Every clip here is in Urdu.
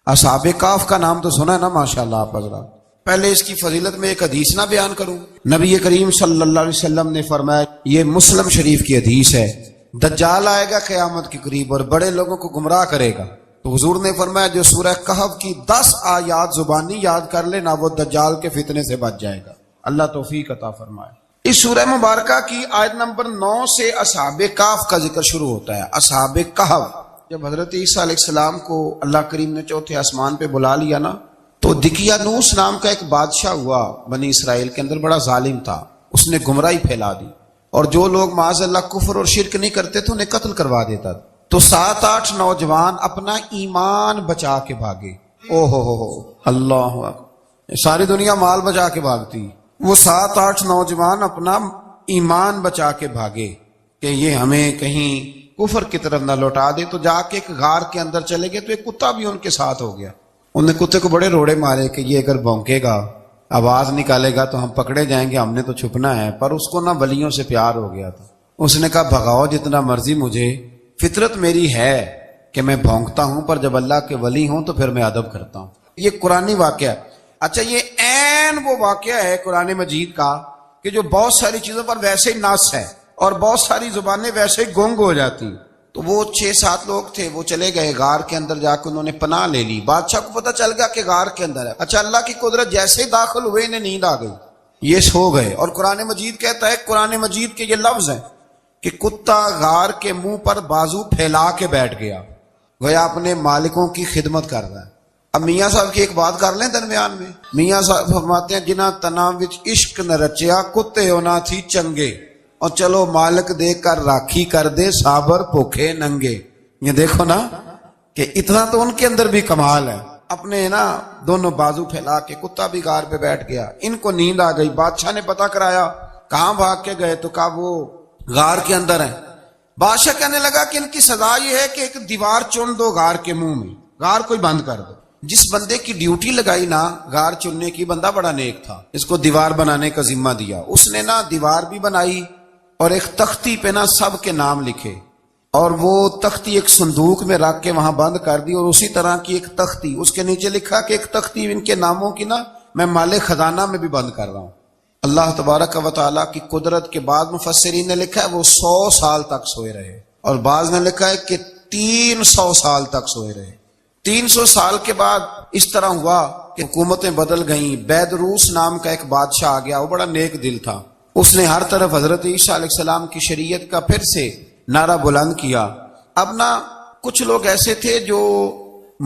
اصحاب کہف کا نام تو سنا ہے نا ماشاءاللہ آپ حضرات. پہلے اس کی فضیلت میں ایک حدیث نہ بیان کروں. نبی کریم صلی اللہ علیہ وسلم نے فرمایا، یہ مسلم شریف کی حدیث ہے، دجال آئے گا قیامت کے قریب اور بڑے لوگوں کو گمراہ کرے گا. تو حضور نے فرمایا جو سورہ کہف کی 10 آیات زبانی یاد کر لے نا، وہ دجال کے فتنے سے بچ جائے گا. اللہ توفیق عطا فرمائے. اس سورہ مبارکہ کی آیت نمبر 9 سے اصحاب کہف کا ذکر شروع ہوتا ہے. اصحاب کہف، جب حضرت عیسیٰ علیہ السلام کو اللہ کریم نے چوتھے آسمان پہ بلا لیا نا، تو دقیانوس نام کا ایک بادشاہ ہوا بنی اسرائیل کے اندر، بڑا ظالم تھا. اس نے گمراہی پھیلا دی، اور جو لوگ معاذ اللہ کفر اور شرک نہیں کرتے تھے انہیں قتل کروا دیتا تھا. تو 7-8 نوجوان اپنا ایمان بچا کے بھاگے. او ہو اللہ اکبر، ساری دنیا مال بچا کے بھاگتی، وہ 7-8 نوجوان اپنا ایمان بچا کے بھاگے کہ یہ ہمیں کہیں کفر کی طرف نہ لوٹا دے. تو جا کے ایک غار کے اندر چلے گئے، تو ایک کتا بھی ان کے ساتھ ہو گیا. انہوں نے کتے کو بڑے روڑے مارے کہ یہ اگر بھونکے گا، آواز نکالے گا تو ہم پکڑے جائیں گے، ہم نے تو چھپنا ہے. پر اس کو نہ ولیوں سے پیار ہو گیا تھا. اس نے کہا بھگاؤ جتنا مرضی مجھے، فطرت میری ہے کہ میں بھونکتا ہوں، پر جب اللہ کے ولی ہوں تو پھر میں ادب کرتا ہوں. یہ قرآنی واقعہ ہے. اچھا، یہ عین وہ واقعہ ہے قرآن مجید کا کہ جو بہت ساری چیزوں پر ویسے ہی نص ہے اور بہت ساری زبانیں ویسے ہی گنگ ہو جاتی. تو وہ 6-7 لوگ تھے، وہ چلے گئے غار کے اندر، جا کے انہوں نے پناہ لے لی. بادشاہ کو پتہ چل گیا کہ غار کے اندر ہے. اچھا، اللہ کی قدرت، جیسے ہی داخل ہوئے انہیں نیند آ گئی، یہ سو گئے. اور قرآن مجید کہتا ہے، قرآن مجید کے یہ لفظ ہیں کہ کتا غار کے منہ پر بازو پھیلا کے بیٹھ گیا، گویا اپنے مالکوں کی خدمت کر رہا ہے. اب میاں صاحب کی ایک بات کر لیں درمیان میں. میاں صاحب فرماتے ہیں، جنہ تنا وچ عشق نہ رچیا، کتے ہونا تھی چنگے، اور چلو مالک دیکھ کر راکھی کر دے، صابر بھوکے ننگے. یہ دیکھو نا کہ اتنا تو ان کے اندر بھی کمال ہے. اپنے نا دونوں بازو پھیلا کے، کتا بھی غار پہ بیٹھ گیا. ان کو نیند آ گئی. بادشاہ نے پتہ کرایا کہاں بھاگ کے گئے، تو کہا وہ غار کے اندر ہیں. بادشاہ کہنے لگا کہ ان کی سزا یہ ہے کہ ایک دیوار چن دو غار کے منہ میں، غار کوئی بند کر دو. جس بندے کی ڈیوٹی لگائی نا غار چننے کی، بندہ بڑا نیک تھا، اس کو دیوار بنانے کا ذمہ دیا. اس نے نا دیوار بھی بنائی اور ایک تختی پہ نا سب کے نام لکھے، اور وہ تختی ایک صندوق میں رکھ کے وہاں بند کر دی. اور اسی طرح کی ایک تختی اس کے نیچے لکھا کہ ایک تختی ان کے ناموں کی نا میں مال خزانہ میں بھی بند کر رہا ہوں. اللہ تبارک و تعالیٰ کی قدرت کے بعد مفسرین نے لکھا ہے وہ 100 سال تک سوئے رہے، اور بعض نے لکھا ہے کہ 300 سال تک سوئے رہے. 300 سال کے بعد اس طرح ہوا کہ حکومتیں بدل گئیں. بیدروس نام کا ایک بادشاہ آ گیا، وہ بڑا نیک دل تھا. اس نے ہر طرف حضرت عیسیٰ علیہ السلام کی شریعت کا پھر سے نعرہ بلند کیا. اب نا کچھ لوگ ایسے تھے جو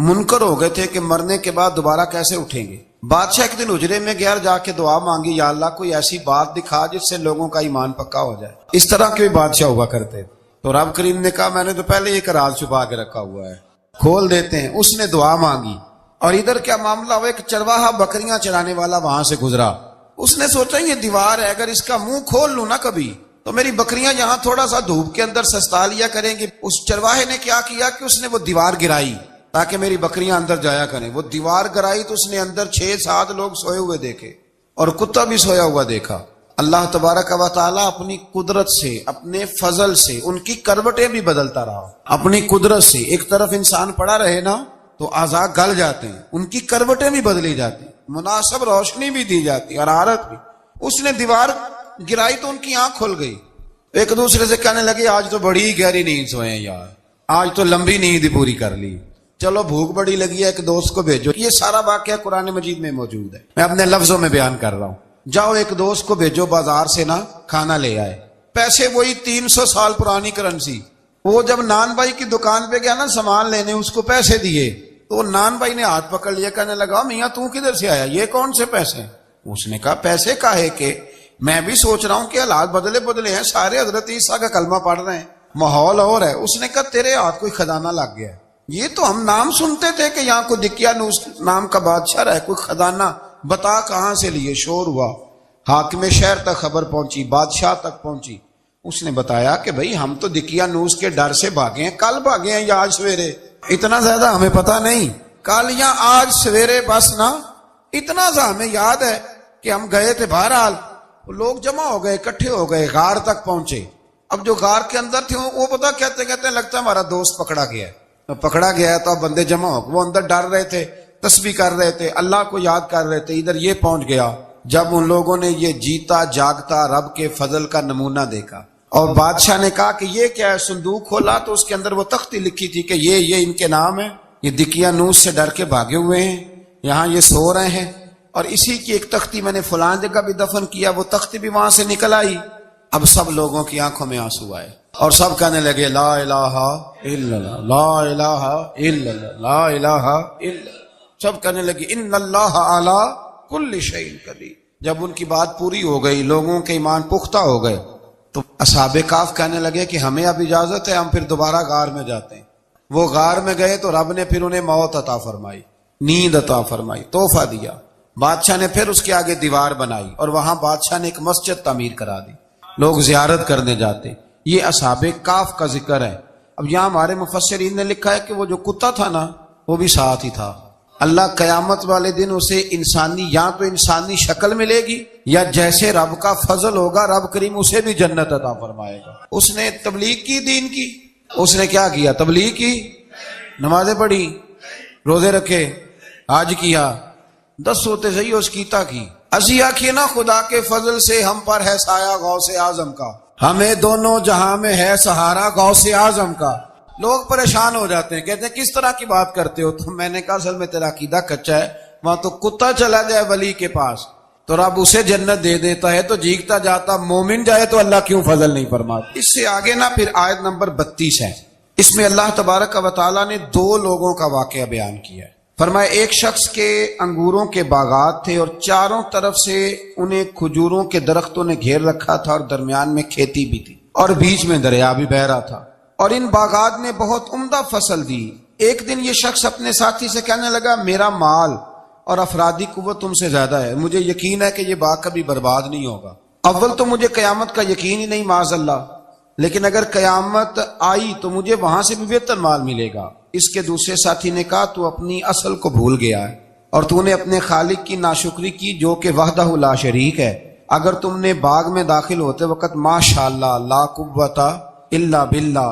منکر ہو گئے تھے کہ مرنے کے بعد دوبارہ کیسے اٹھیں گے. بادشاہ ایک دن حجرے میں گیا، جا کے دعا مانگی، یا اللہ کوئی ایسی بات دکھا جس سے لوگوں کا ایمان پکا ہو جائے. اس طرح کے بھی بادشاہ ہوا کرتے تھے. تو رب کریم نے کہا میں نے تو پہلے ایک راز چھپا کے رکھا ہوا ہے، کھول دیتے ہیں. اس نے دعا مانگی، اور ادھر کیا معاملہ ہوا، ایک چرواہا بکریاں چرانے والا وہاں سے گزرا. اس نے سوچا یہ دیوار ہے، اگر اس کا منہ کھول لوں نا کبھی تو میری بکریاں یہاں تھوڑا سا دھوپ کے اندر سستا لیا کریں گی. اس چرواہے نے کیا کیا کہ اس نے وہ دیوار گرائی تاکہ میری بکریاں اندر جایا کریں. وہ دیوار گرائی تو اس نے اندر 6-7 لوگ سوئے ہوئے دیکھے، اور کتا بھی سویا ہوا دیکھا. اللہ تبارک و تعالیٰ اپنی قدرت سے، اپنے فضل سے ان کی کروٹیں بھی بدلتا رہا. اپنی قدرت سے ایک طرف انسان پڑا رہے نا تو اعضاء گل جاتے ہیں، ان کی کروٹیں بھی بدلی جاتی، مناسب روشنی بھی دی جاتی، حرارت بھی. اس نے دیوار گرائی تو ان کی آنکھ کھل گئی. ایک دوسرے سے کہنے لگے آج تو بڑی گہری نیند سوئے ہیں یار، آج تو لمبی نیند پوری کر لی، چلو بھوک بڑی لگی ہے ایک دوست کو بھیجو. یہ سارا واقعہ قرآن مجید میں موجود ہے، میں اپنے لفظوں میں بیان کر رہا ہوں. جاؤ ایک دوست کو بھیجو بازار سے نا کھانا لے آئے. پیسے وہی 300 سال پرانی کرنسی. وہ جب نان بھائی کی دکان پہ گیا نا سامان لینے، اس کو پیسے دیے تو نان بھائی نے ہاتھ پکڑ لیا، کہنے لگا میاں تو کدھر سے آیا، یہ کون سے پیسے؟ اس نے کہا پیسے کاہے کہ میں بھی سوچ رہا ہوں کہ حالات بدلے ہیں، سارے حضرت عیسیٰ کا کلمہ پڑھ رہے ہیں، ماحول اور ہے. اس نے کہا تیرے ہاتھ کوئی خزانہ لگ گیا ہے. یہ تو ہم نام سنتے تھے کہ یہاں کوئی دقیانوس نام کا بادشاہ رہے، کوئی خزانہ، بتا کہاں سے لیے. شور ہوا، حاکم شہر تک خبر پہنچی، بادشاہ تک پہنچی. اس نے بتایا کہ بھئی ہم تو دقیانوس کے ڈر سے بھاگے ہیں، کل بھاگے ہیں یا آج سویرے، اتنا زیادہ ہمیں پتہ نہیں، کل یا آج سویرے بس نا. اتنا سا ہمیں یاد ہے کہ ہم گئے تھے. بہرحال لوگ جمع ہو گئے، اکٹھے ہو گئے، غار تک پہنچے. اب جو غار کے اندر تھے وہ پتہ کہتے کہتے لگتا ہے ہمارا دوست پکڑا گیا ہے. پکڑا گیا تو اب بندے جمع ہو، وہ اندر ڈر رہے تھے، تسبیح کر رہے تھے، اللہ کو یاد کر رہے تھے، ادھر یہ پہنچ گیا جب ان لوگوں نے یہ جیتا جاگتا رب کے فضل کا نمونہ دیکھا۔ اور بادشاہ نے کہا کہ یہ کیا ہے، صندوق کھولا تو اس کے اندر وہ تختی لکھی تھی کہ یہ ان کے نام ہے، یہ دقیانوس سے ڈر کے بھاگے ہوئے ہیں، یہاں یہ سو رہے ہیں، اور اسی کی ایک تختی میں نے فلان جگہ بھی دفن کیا، وہ تختی بھی وہاں سے نکل آئی۔ اب سب لوگوں کی آنکھوں میں آنسو آئے اور سب کہنے لگے لا الہ الا اللہ، لا الہ الا اللہ، لا الہ الا اللہ، سب کہنے لگے ان اللہ علی کل شیء قدیر۔ جب ان کی بات پوری ہو گئی، لوگوں کے ایمان پختہ ہو گئے، تو اصحاب کہف کہنے لگے کہ ہمیں اب اجازت ہے، ہم پھر دوبارہ غار میں جاتے ہیں۔ وہ غار میں گئے تو رب نے پھر انہیں موت عطا فرمائی، نیند عطا فرمائی، تحفہ دیا۔ بادشاہ نے پھر اس کے آگے دیوار بنائی اور وہاں بادشاہ نے ایک مسجد تعمیر کرا دی، لوگ زیارت کرنے جاتے۔ یہ اصحاب کہف کا ذکر ہے۔ اب یہاں ہمارے مفسرین نے لکھا ہے کہ وہ جو کتا تھا نا، وہ بھی ساتھ ہی تھا۔ اللہ قیامت والے دن اسے انسانی، یا تو انسانی شکل ملے گی، یا جیسے رب کا فضل ہوگا رب کریم اسے بھی جنت عطا فرمائے گا۔ اس نے تبلیغ کی، دین کی، اس نے کیا کیا؟ تبلیغ کی، نمازیں پڑھی، روزے رکھے، حج کیا، 10 ہوتے صحیح اس کیتا کی۔ اسی آخیے نا خدا کے فضل سے ہم پر ہے سایہ غوث اعظم کا، ہمیں دونوں جہاں میں ہے سہارا غوث اعظم کا۔ لوگ پریشان ہو جاتے ہیں، کہتے ہیں کس طرح کی بات کرتے ہو؟ تو میں نے کہا اصل میں تیرا عقیدہ کچا ہے۔ وہاں تو کتا چلا جائے ولی کے پاس تو رب اسے جنت دے دیتا ہے، تو جھیکتا جاتا مومن جائے تو اللہ کیوں فضل نہیں فرماتا؟ اس سے آگے نا پھر آیت نمبر 32 ہے، اس میں اللہ تبارک و تعالیٰ نے 2 لوگوں کا واقعہ بیان کیا ہے۔ فرمایا ایک شخص کے انگوروں کے باغات تھے اور چاروں طرف سے انہیں کھجوروں کے درختوں نے گھیر رکھا تھا، اور درمیان میں کھیتی بھی تھی، اور بیچ میں دریا بھی بہہ رہا تھا، اور ان باغات نے بہت عمدہ فصل دی۔ ایک دن یہ شخص اپنے ساتھی سے کہنے لگا میرا مال اور افرادی قوت تم سے زیادہ ہے، مجھے یقین ہے کہ یہ باغ کبھی برباد نہیں ہوگا۔ اول تو مجھے قیامت کا یقین ہی نہیں معاذ اللہ، لیکن اگر قیامت آئی تو مجھے وہاں سے بھی بہتر مال ملے گا۔ اس کے دوسرے ساتھی نے کہا تو اپنی اصل کو بھول گیا ہے اور تو نے اپنے خالق کی ناشکری کی جو کہ وحدہ لا شریک ہے۔ اگر تم نے باغ میں داخل ہوتے وقت ماشاءاللہ لا قوت الا باللہ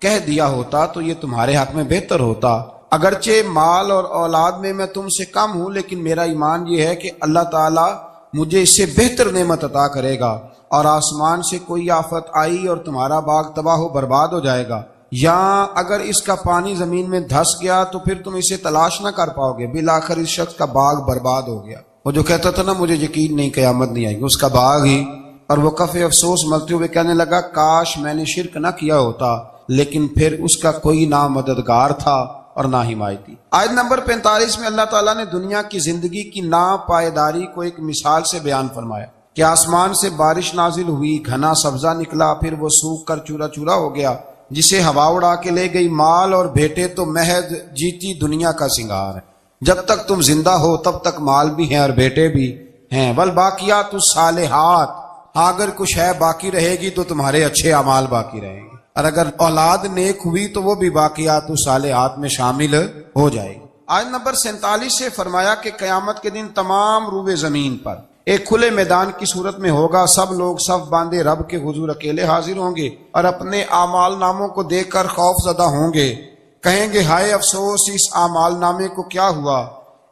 کہہ دیا ہوتا تو یہ تمہارے حق میں بہتر ہوتا۔ اگرچہ مال اور اولاد میں تم سے کم ہوں، لیکن میرا ایمان یہ ہے کہ اللہ تعالیٰ مجھے اس سے بہتر نعمت عطا کرے گا، اور آسمان سے کوئی آفت آئی اور تمہارا باغ تباہ و برباد ہو جائے گا، یا اگر اس کا پانی زمین میں دھس گیا تو پھر تم اسے تلاش نہ کر پاؤ گے۔ بالآخر اس شخص کا باغ برباد ہو گیا۔ وہ جو کہتا تھا نا مجھے یقین نہیں قیامت نہیں آئے گی، اس کا باغ ہی، اور وہ کف افسوس ملتے ہوئے کہنے لگا کاش میں نے شرک نہ کیا ہوتا، لیکن پھر اس کا کوئی نہ مددگار تھا اور نہ حمایتی۔ آیت نمبر 45 میں اللہ تعالیٰ نے دنیا کی زندگی کی ناپائیداری کو ایک مثال سے بیان فرمایا کہ آسمان سے بارش نازل ہوئی، گھنا سبزہ نکلا، پھر وہ سوکھ کر چورا چورا ہو گیا، جسے ہوا اڑا کے لے گئی۔ مال اور بیٹے تو محض جیتی دنیا کا سنگار ہے، جب تک تم زندہ ہو تب تک مال بھی ہیں اور بیٹے بھی ہیں۔ والباقیات الصالحات، اگر کچھ ہے باقی رہے گی تو تمہارے اچھے اعمال باقی رہیں گے، اور اگر اولاد نیک ہوئی تو وہ بھی باقیات الصالحات میں شامل ہو جائے گی۔ آیت نمبر 47 سے فرمایا کہ قیامت کے دن تمام روئے زمین پر ایک کھلے میدان کی صورت میں ہوگا، سب لوگ صف باندھے رب کے حضور اکیلے حاضر ہوں گے اور اپنے اعمال ناموں کو دیکھ کر خوف زدہ ہوں گے، کہیں گے ہائے افسوس اس اعمال نامے کو کیا ہوا،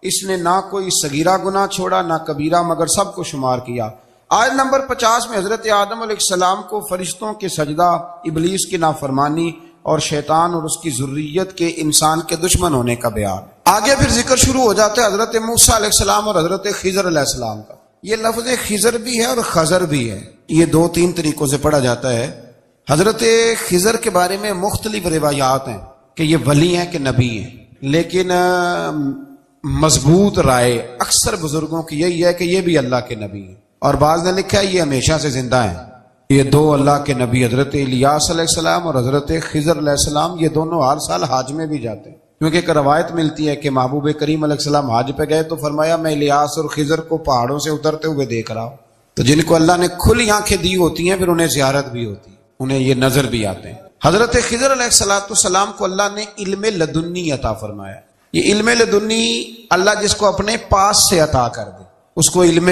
اس نے نہ کوئی صغیرہ گناہ چھوڑا نہ کبیرہ، مگر سب کو شمار کیا۔ آیت نمبر 50 میں حضرت آدم علیہ السلام کو فرشتوں کے سجدہ، ابلیس کی نافرمانی اور شیطان اور اس کی ذریت کے انسان کے دشمن ہونے کا بیان۔ آگے پھر ذکر شروع ہو جاتا ہے حضرت موسیٰ علیہ السلام اور حضرت خضر علیہ السلام کا۔ یہ لفظ خضر بھی ہے اور خضر بھی ہے، یہ 2-3 طریقوں سے پڑھا جاتا ہے۔ حضرت خضر کے بارے میں مختلف روایات ہیں کہ یہ ولی ہیں کہ نبی ہیں، لیکن مضبوط رائے اکثر بزرگوں کی یہی ہے کہ یہ بھی اللہ کے نبی ہیں، اور بعض نے لکھا ہے یہ ہمیشہ سے زندہ ہیں۔ یہ 2 اللہ کے نبی حضرت الیاس علیہ السلام اور حضرت خضر علیہ السلام، یہ دونوں ہر سال حج میں بھی جاتے ہیں، کیونکہ ایک روایت ملتی ہے کہ محبوب کریم علیہ السلام حج پہ گئے تو فرمایا میں الیاس اور خضر کو پہاڑوں سے اترتے ہوئے دیکھ رہا ہوں۔ تو جن کو اللہ نے کھلی آنکھیں دی ہوتی ہیں پھر انہیں زیارت بھی ہوتی ہے، انہیں یہ نظر بھی آتے ہیں۔ حضرت خضر علیہ السلام کو اللہ نے علم لدنی عطا فرمایا۔ یہ علم لدنی اللہ جس کو اپنے پاس سے عطا کر دے اس کو علم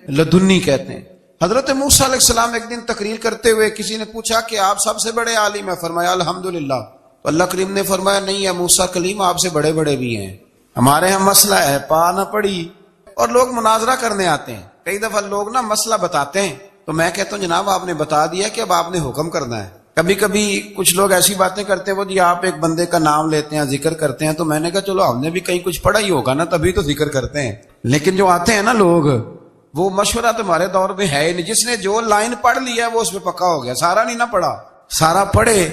لدنی کہتے ہیں۔ حضرت موسیٰ علیہ السلام ایک دن تقریر کرتے ہوئے کسی نے پوچھا کہ آپ سب سے بڑے عالم ہیں، فرمایا الحمدللہ تو اللہ کریم نے فرمایا نہیں ہے موسیٰ کلیم آپ سے بڑے بڑے بھی ہیں، ہمارے ہاں مسئلہ ہے پا نہ پڑی. اور لوگ مناظرہ کرنے آتے ہیں، کئی دفعہ لوگ نا مسئلہ بتاتے ہیں تو میں کہتا ہوں جناب آپ نے بتا دیا کہ اب آپ نے حکم کرنا ہے. کبھی کبھی کچھ لوگ ایسی باتیں کرتے ہیں وہ جی آپ ایک بندے کا نام لیتے ہیں ذکر کرتے ہیں، تو میں نے کہا چلو ہم نے بھی کہیں کچھ پڑھا ہی ہوگا نا تبھی تو ذکر کرتے ہیں. لیکن جو آتے ہیں نا لوگ وہ مشورہ تمہارے دور میں ہے ہی نہیں. جس نے جو لائن پڑھ لی ہے وہ اس پہ پکا ہو گیا، سارا نہیں نہ پڑھا، سارا پڑھے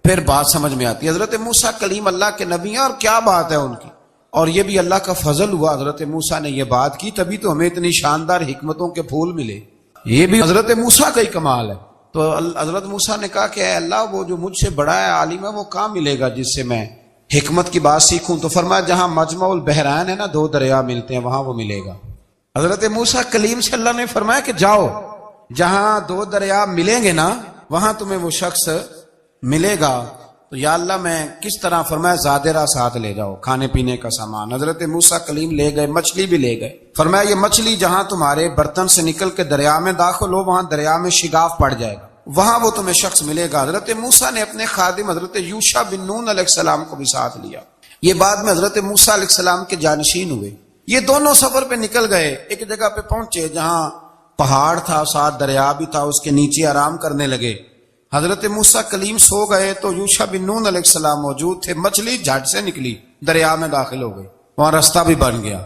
پھر بات سمجھ میں آتی ہے. حضرت موسیٰ کلیم اللہ کے نبی ہیں اور کیا بات ہے ان کی، اور یہ بھی اللہ کا فضل ہوا حضرت موسیٰ نے یہ بات کی تبھی تو ہمیں اتنی شاندار حکمتوں کے پھول ملے. یہ بھی حضرت موسیٰ کا ہی کمال ہے. تو حضرت موسیٰ نے کہا کہ اے اللہ وہ جو مجھ سے بڑا ہے عالم ہے وہ کہاں ملے گا جس سے میں حکمت کی بات سیکھوں. تو فرمایا جہاں مجمع البحرین ہے نا، دو دریا ملتے ہیں، وہاں وہ ملے گا. حضرت موسیٰ کلیم سے اللہ نے فرمایا کہ جاؤ جہاں دو دریا ملیں گے نا وہاں تمہیں وہ شخص ملے گا. تو یا اللہ میں کس طرح؟ فرمایا زادرہ ساتھ لے جاؤ، کھانے پینے کا سامان. حضرت موسیٰ کلیم لے گئے، مچھلی بھی لے گئے. فرمایا یہ مچھلی جہاں تمہارے برتن سے نکل کے دریا میں داخل ہو وہاں دریا میں شگاف پڑ جائے گا، وہاں وہ تمہیں شخص ملے گا. حضرت موسیٰ نے اپنے خادم حضرت یوشع بن نون علیہ السلام کو بھی ساتھ لیا. یہ بعد میں حضرت موسیٰ علیہ السلام کے جانشین ہوئے. یہ دونوں سفر پہ نکل گئے، ایک جگہ پہ پہنچے جہاں پہاڑ تھا، ساتھ دریا بھی تھا، اس کے نیچے آرام کرنے لگے. حضرت موسیٰ کلیم سو گئے تو یوشع بن نون علیہ السلام موجود تھے. مچھلی جھٹ سے نکلی، دریا میں داخل ہو گئی، وہاں راستہ بھی بن گیا.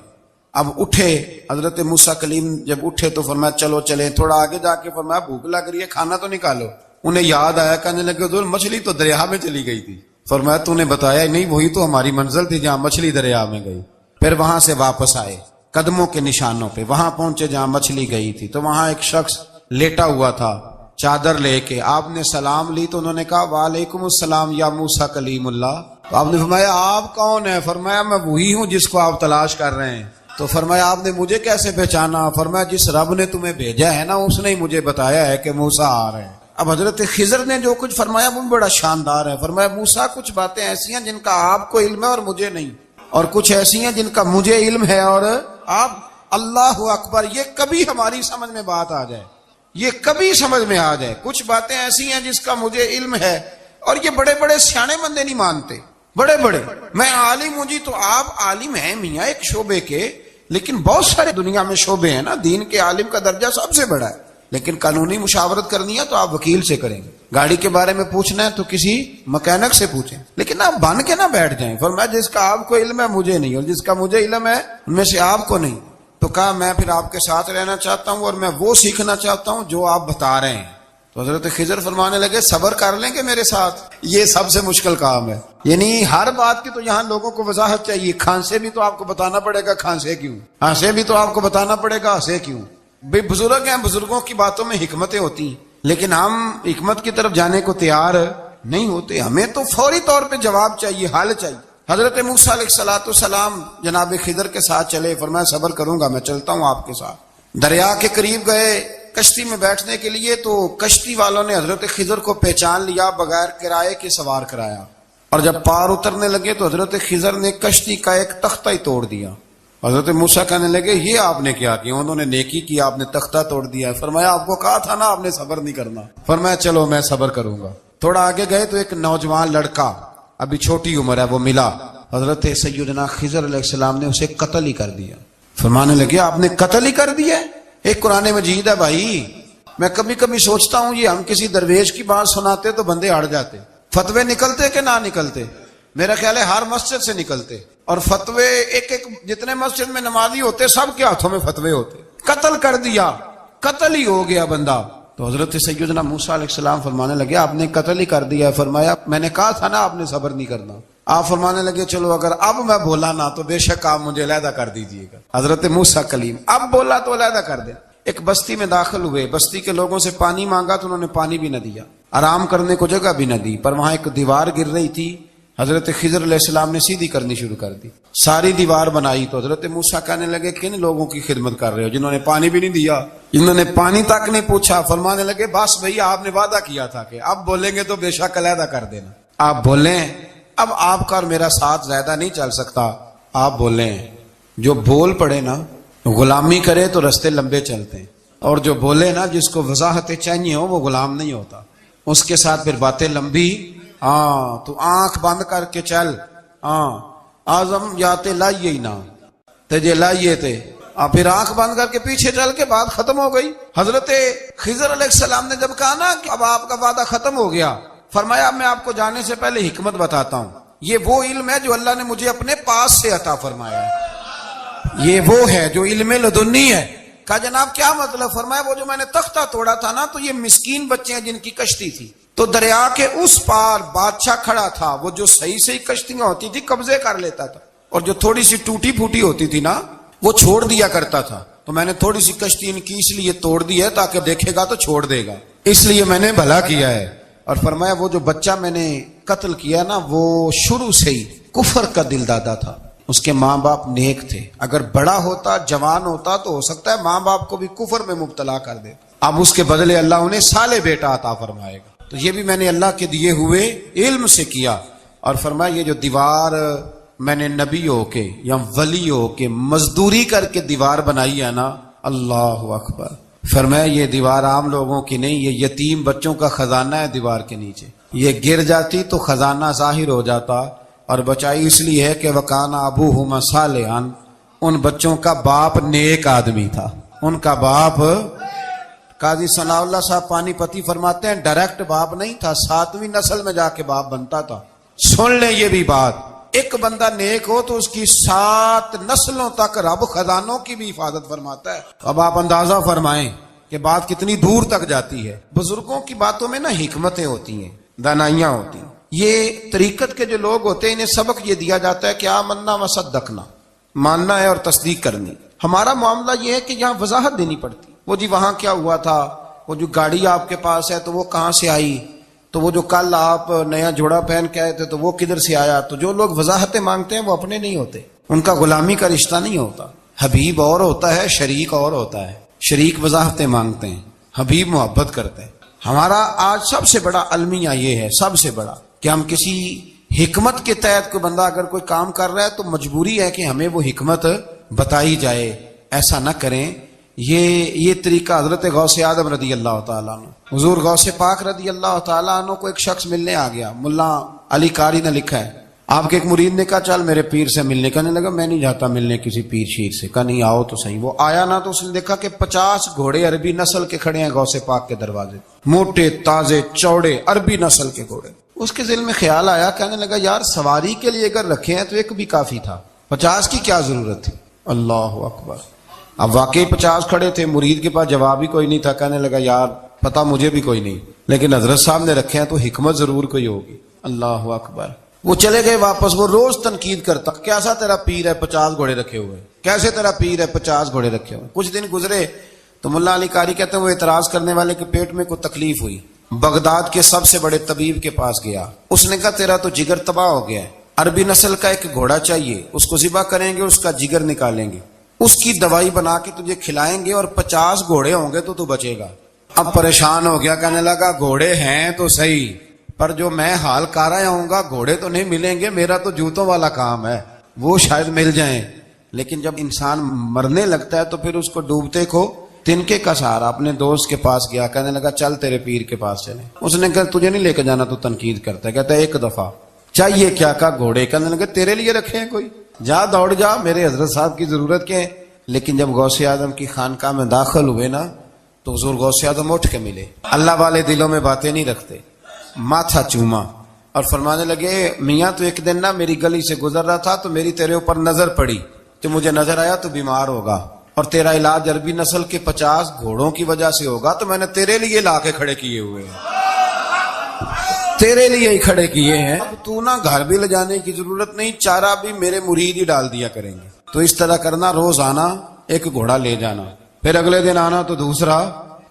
اب اٹھے حضرت موسیٰ کلیم، جب اٹھے تو فرمایا چلو چلیں. تھوڑا آگے جا کے فرمایا بھوک لگ رہی ہے، کھانا تو نکالو. انہیں یاد آیا، کہنے لگے حضور مچھلی تو دریا میں چلی گئی تھی. فرمایا تو نے بتایا نہیں، وہی تو ہماری منزل تھی جہاں مچھلی دریا میں گئی. پھر وہاں سے واپس آئے قدموں کے نشانوں پہ، وہاں پہنچے جہاں مچھلی گئی تھی. تو وہاں ایک شخص لیٹا ہوا تھا چادر لے کے. آپ نے سلام لی تو انہوں نے کہا وعلیکم السلام یا موسیٰ کلیم اللہ. تو آپ نے فرمایا آپ کون ہیں؟ فرمایا میں وہی ہوں جس کو آپ تلاش کر رہے ہیں. تو فرمایا آپ نے مجھے کیسے پہچانا؟ فرمایا جس رب نے تمہیں بھیجا ہے نا اس نے ہی مجھے بتایا ہے کہ موسیٰ آ رہے ہیں. اب حضرت خضر نے جو کچھ فرمایا وہ بڑا شاندار ہے. فرمایا موسیٰ کچھ باتیں ایسی ہیں جن کا آپ کو علم ہے اور مجھے نہیں، اور کچھ ایسی ہیں جن کا مجھے علم ہے اور آپ. اللہ اکبر، یہ کبھی ہماری سمجھ میں بات آ جائے، یہ کبھی سمجھ میں آ جائے. کچھ باتیں ایسی ہیں جس کا مجھے علم ہے اور یہ بڑے بڑے سیانے بندے نہیں مانتے. بڑے بڑے میں عالم ہوں جی، تو آپ عالم ہیں میاں ایک شعبے کے، لیکن بہت سارے دنیا میں شعبے ہیں نا. دین کے عالم کا درجہ سب سے بڑا ہے، لیکن قانونی مشاورت کرنی ہے تو آپ وکیل سے کریں گے. گاڑی کے بارے میں پوچھنا ہے تو کسی مکینک سے پوچھیں، لیکن آپ بن کے نہ بیٹھ جائیں. فرمایا جس کا آپ کو علم ہے مجھے نہیں، اور جس کا مجھے علم ہے ان میں سے آپ کو نہیں. تو کہا میں پھر آپ کے ساتھ رہنا چاہتا ہوں اور میں وہ سیکھنا چاہتا ہوں جو آپ بتا رہے ہیں. تو حضرت خضر فرمانے لگے صبر کر لیں گے میرے ساتھ، یہ سب سے مشکل کام ہے. یعنی ہر بات کی تو یہاں لوگوں کو وضاحت چاہیے. کھانسے بھی تو آپ کو بتانا پڑے گا کھانسے کیوں، ہنسے بھی تو آپ کو بتانا پڑے گا ہنسے کیوں. بے بزرگ ہیں، بزرگوں کی باتوں میں حکمتیں ہوتی ہیں، لیکن ہم حکمت کی طرف جانے کو تیار نہیں ہوتے. ہمیں تو فوری طور پہ جواب چاہیے، حل چاہیے. حضرت موسیٰ علیہ السلام جناب خضر کے ساتھ چلے. فرمایا صبر کروں گا، میں چلتا ہوں آپ کے ساتھ. دریا کے قریب گئے کشتی میں بیٹھنے کے لیے تو کشتی والوں نے حضرت خضر کو پہچان لیا، بغیر کرائے کے سوار کرایا. اور جب پار اترنے لگے تو حضرت خضر نے کشتی کا ایک تختہ ہی توڑ دیا. حضرت موسیٰ کہنے لگے یہ آپ نے کیا کیا؟ انہوں نے نیکی کی، آپ نے تختہ توڑ دیا. فرمایا آپ کو کہا تھا نا آپ نے صبر نہیں کرنا. فرمایا چلو میں صبر کروں گا. تھوڑا آگے گئے تو ایک نوجوان لڑکا، ابھی چھوٹی عمر ہے، وہ ملا. حضرت سیدنا خضر علیہ السلام نے اسے قتل ہی کر دیا. فرمانے لگے آپ نے قتل ہی کر دیا؟ ایک قرآن مجید ہے بھائی. میں کبھی کبھی سوچتا ہوں یہ ہم کسی درویش کی بات سناتے تو بندے اڑ جاتے. فتوے نکلتے کہ نہ نکلتے؟ میرا خیال ہے ہر مسجد سے نکلتے. اور فتوے ایک جتنے مسجد میں نمازی ہوتے سب کے ہاتھوں میں فتوے ہوتے. قتل کر دیا، قتل ہی ہو گیا بندہ. تو حضرت سیدنا موسیٰ علیہ السلام فرمانے لگے آپ نے قتل ہی کر دیا. فرمایا میں نے کہا تھا نا آپ نے صبر نہیں کرنا. آپ فرمانے لگے چلو اگر اب میں بولا نا تو بے شک آپ مجھے علیحدہ کر دیجئے گا. حضرت موسیٰ کلیم اب بولا تو علیحدہ کر دے. ایک بستی میں داخل ہوئے، بستی کے لوگوں سے پانی مانگا تو انہوں نے پانی بھی نہ دیا، آرام کرنے کو جگہ بھی نہ دی. پر وہاں ایک دیوار گر رہی تھی، حضرت خضر علیہ السلام نے سیدھی کرنی شروع کر دی. ساری دیوار بنائی. تو حضرت موسیٰ کہنے لگے کن لوگوں کی خدمت کر رہے ہو جنہوں نے پانی بھی نہیں دیا، جنہوں نے پانی تک نہیں پوچھا. فرمانے لگے بس بھیا آپ نے وعدہ کیا تھا کہ اب بولیں گے تو بے شک علیحدہ کر دینا. آپ بولیں، اب آپ کا اور میرا ساتھ زیادہ نہیں چل سکتا. آپ بولیں. جو بول پڑے نا غلامی کرے تو رستے لمبے چلتے ہیں، اور جو بولے نا جس کو وضاحتیں چاہیے ہو وہ غلام نہیں ہوتا، اس کے ساتھ پھر باتیں لمبی ہاں تو آنکھ بند کر کے چل، ہاں آزم یاتے لائیے ہی نہ تجھے لائیے تھے، پھر آنکھ بند کر کے پیچھے چل کے بات ختم ہو گئی۔ حضرت خضر علیہ السلام نے جب کہا نا کہ اب آپ کا وعدہ ختم ہو گیا، فرمایا میں آپ کو جانے سے پہلے حکمت بتاتا ہوں، یہ وہ علم ہے جو اللہ نے مجھے اپنے پاس سے عطا فرمایا ہے، یہ وہ ہے جو علم لدنی ہے۔ کہا جناب کیا مطلب؟ فرمایا وہ جو میں نے تختہ توڑا تھا نا، تو یہ مسکین بچے ہیں جن کی کشتی تھی، تو دریا کے اس پار بادشاہ کھڑا تھا، وہ جو صحیح صحیح کشتیاں ہوتی تھی قبضے کر لیتا تھا، اور جو تھوڑی سی ٹوٹی پھوٹی ہوتی تھی نا وہ چھوڑ دیا کرتا تھا، تو میں نے تھوڑی سی کشتی ان کی اس لیے توڑ دی ہے تاکہ دیکھے گا تو چھوڑ دے گا، اس لیے میں نے بھلا کیا ہے۔ اور فرمایا وہ جو بچہ میں نے قتل کیا نا، وہ شروع سے ہی کفر کا دل دادا تھا، اس کے ماں باپ نیک تھے، اگر بڑا ہوتا جوان ہوتا تو ہو سکتا ہے ماں باپ کو بھی کفر میں مبتلا کر دے، اب اس کے بدلے اللہ انہیں صالح بیٹا عطا فرمائے گا، تو یہ بھی میں نے اللہ کے دیے ہوئے علم سے کیا۔ اور فرمایا یہ جو دیوار میں نے نبی ہو کے یا ولی ہو کے مزدوری کر کے دیوار بنائی ہے نا، اللہ اکبر، فرمایا یہ دیوار عام لوگوں کی نہیں، یہ یتیم بچوں کا خزانہ ہے دیوار کے نیچے، یہ گر جاتی تو خزانہ ظاہر ہو جاتا، اور بچائی اس لیے ہے کہ وَكَانَ أَبُوهُمَا صَالِحًا، ان بچوں کا باپ نیک آدمی تھا، ان کا باپ، قاضی ثناء اللہ صاحب پانی پتی فرماتے ہیں ڈائریکٹ باپ نہیں تھا، 7ویں نسل میں جا کے باپ بنتا تھا۔ سن لیں یہ بھی بات، ایک بندہ نیک ہو تو اس کی 7 نسلوں تک رب خزانوں کی بھی حفاظت فرماتا ہے۔ اب آپ اندازہ فرمائیں کہ بات کتنی دور تک جاتی ہے۔ بزرگوں کی باتوں میں نا حکمتیں ہوتی ہیں، دانائیاں ہوتی ہیں۔ یہ طریقت کے جو لوگ ہوتے ہیں انہیں سبق یہ دیا جاتا ہے کہ آمنا و صدقنا، ماننا ہے اور تصدیق کرنی۔ ہمارا معاملہ یہ ہے کہ یہاں وضاحت دینی پڑتی، وہ جی وہاں کیا ہوا تھا، وہ جو گاڑی آپ کے پاس ہے تو وہ کہاں سے آئی، تو وہ جو کل آپ نیا جوڑا پہن کے آئے تھے تو وہ کدھر سے آیا۔ تو جو لوگ وضاحتیں مانگتے ہیں وہ اپنے نہیں ہوتے، ان کا غلامی کا رشتہ نہیں ہوتا۔ حبیب اور ہوتا ہے، شریک اور ہوتا ہے۔ شریک وضاحتیں مانگتے ہیں، حبیب محبت کرتے ہیں۔ ہمارا آج سب سے بڑا المیہ یہ ہے، سب سے بڑا، کہ ہم کسی حکمت کے تحت کوئی بندہ اگر کوئی کام کر رہا ہے تو مجبوری ہے کہ ہمیں وہ حکمت بتائی جائے، ایسا نہ کریں۔ یہ طریقہ حضرت غوث اعظم رضی اللہ تعالیٰ عنہ، حضور غوث پاک رضی اللہ تعالیٰ عنہ کو ایک شخص ملنے آ گیا، ملا علی قاری نے لکھا ہے، آپ کے ایک مرید نے کہا چل میرے پیر سے ملنے، کہنے لگا میں نہیں جاتا ملنے کسی پیر شیر سے، کہا نہیں آؤ تو صحیح۔ وہ آیا نا تو اس نے دیکھا کہ 50 گھوڑے عربی نسل کے کھڑے ہیں غوث پاک کے دروازے، موٹے تازے چوڑے عربی نسل کے گھوڑے۔ اس کے دل میں خیال آیا، کہنے لگا یار سواری کے لیے اگر رکھے ہیں تو ایک بھی کافی تھا، 50 کی کیا ضرورت تھی؟ اللہ اکبر۔ اب واقعی 50 کھڑے تھے، مرید کے پاس جواب ہی کوئی نہیں تھا، کہنے لگا یار پتہ مجھے بھی کوئی نہیں، لیکن حضرت صاحب نے رکھے ہیں تو حکمت ضرور کوئی ہوگی۔ اللہ اکبر۔ وہ چلے گئے واپس، وہ روز تنقید کرتا، کیسا تیرا پیر ہے 50 گھوڑے رکھے ہوئے، کیسے تیرا پیر ہے 50 گھوڑے رکھے ہوئے۔ کچھ دن گزرے تو ملا علی قاری کہتے ہیں وہ اعتراض کرنے والے کے پیٹ میں کوئی تکلیف ہوئی، بغداد کے سب سے بڑے طبیب کے پاس گیا، اس نے کہا تیرا تو جگر تباہ ہو گیا ہے، عربی نسل کا ایک گھوڑا چاہیے، اس کو ذبح کریں گے، اس کا جگر نکالیں گے، اس کی دوائی بنا کے تجھے کھلائیں گے، اور 50 گھوڑے ہوں گے تو بچے گا۔ اب پریشان ہو گیا، کہنے لگا گھوڑے ہیں تو صحیح، پر جو میں حال کر رہا ہوں گا گھوڑے تو نہیں ملیں گے، میرا تو جوتوں والا کام ہے، وہ شاید مل جائیں۔ لیکن جب انسان مرنے لگتا ہے تو پھر اس کو ڈوبتے کو تنکے کا سہارا۔ اپنے دوست کے پاس گیا، کہنے لگا چل تیرے پیر کے پاس چلے۔ اس نے کہا تجھے نہیں لے کے جانا، تو تنقید کرتا ہے، کہتا ہے ایک دفعہ چاہیے کیا، کہا گھوڑے، کہنے لگا تیرے لیے رکھے ہیں کوئی، جا دوڑ جا، میرے حضرت صاحب کی ضرورت کیا ہے۔ لیکن جب غوث اعظم کی خانقاہ میں داخل ہوئے نا تو حضور غوث اعظم اٹھ کے ملے، اللہ والے دلوں میں باتیں نہیں رکھتے، ماتھا چوما اور فرمانے لگے میاں تو ایک دن نا میری گلی سے گزر رہا تھا تو میری تیرے اوپر نظر پڑی، تو مجھے نظر آیا تو بیمار ہوگا اور تیرا علاج عربی نسل کے 50 گھوڑوں کی وجہ سے ہوگا، تو میں نے تیرے لیے لا کے کھڑے کیے ہوئے ہیں، تیرے لیے ہی کھڑے کیے ہیں، اب تو نا گھر بھی لے جانے کی ضرورت نہیں، چارہ بھی میرے مرید ہی ڈال دیا کریں گے۔ تو اس طرح کرنا، روز آنا ایک گھوڑا لے جانا، پھر اگلے دن آنا تو دوسرا۔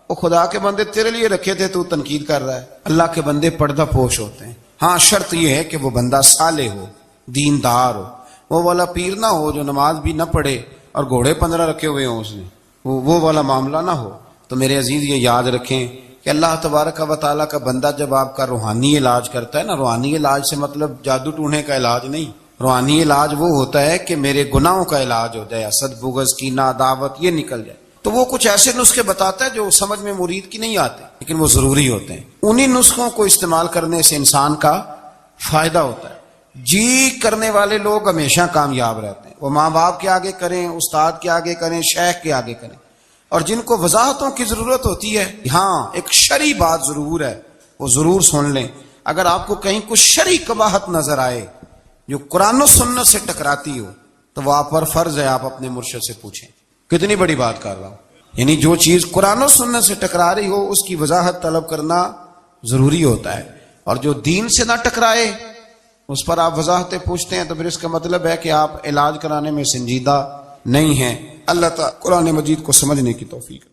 وہ خدا کے بندے تیرے لیے رکھے تھے، تو تنقید کر رہا ہے۔ اللہ کے بندے پردہ پوش ہوتے ہیں، ہاں شرط یہ ہے کہ وہ بندہ صالح ہو، دیندار ہو، وہ والا پیر نہ ہو جو نماز بھی نہ پڑھے اور گھوڑے 15 رکھے ہوئے ہوں اس نے، وہ والا معاملہ نہ ہو۔ تو میرے عزیز یہ یاد رکھیں کہ اللہ تبارک و تعالیٰ کا بندہ جب آپ کا روحانی علاج کرتا ہے نا، روحانی علاج سے مطلب جادو ٹونے کا علاج نہیں، روحانی علاج وہ ہوتا ہے کہ میرے گناہوں کا علاج ہو جائے، حسد بغض کینہ عداوت یہ نکل جائے، تو وہ کچھ ایسے نسخے بتاتا ہے جو سمجھ میں مرید کی نہیں آتے لیکن وہ ضروری ہوتے ہیں۔ انہی نسخوں کو استعمال کرنے سے انسان کا فائدہ ہوتا ہے۔ جی کرنے والے لوگ ہمیشہ کامیاب رہتے ہیں، وہ ماں باپ کے آگے کریں، استاد کے آگے کریں، شیخ کے آگے کریں۔ اور جن کو وضاحتوں کی ضرورت ہوتی ہے، ہاں ایک شرعی بات ضرور ہے، وہ ضرور سن لیں۔ اگر آپ کو کہیں کچھ شرعی قباحت نظر آئے جو قرآن و سنت سے ٹکراتی ہو تو وہ آپ پر فرض ہے، آپ اپنے مرشد سے پوچھیں۔ کتنی بڑی بات کر رہا ہوں، یعنی جو چیز قرآن و سنت سے ٹکرا رہی ہو اس کی وضاحت طلب کرنا ضروری ہوتا ہے، اور جو دین سے نہ ٹکرائے اس پر آپ وضاحتیں پوچھتے ہیں تو پھر اس کا مطلب ہے کہ آپ علاج کرانے میں سنجیدہ نہیں ہیں۔ اللہ تعالیٰ قرآن مجید کو سمجھنے کی توفیق۔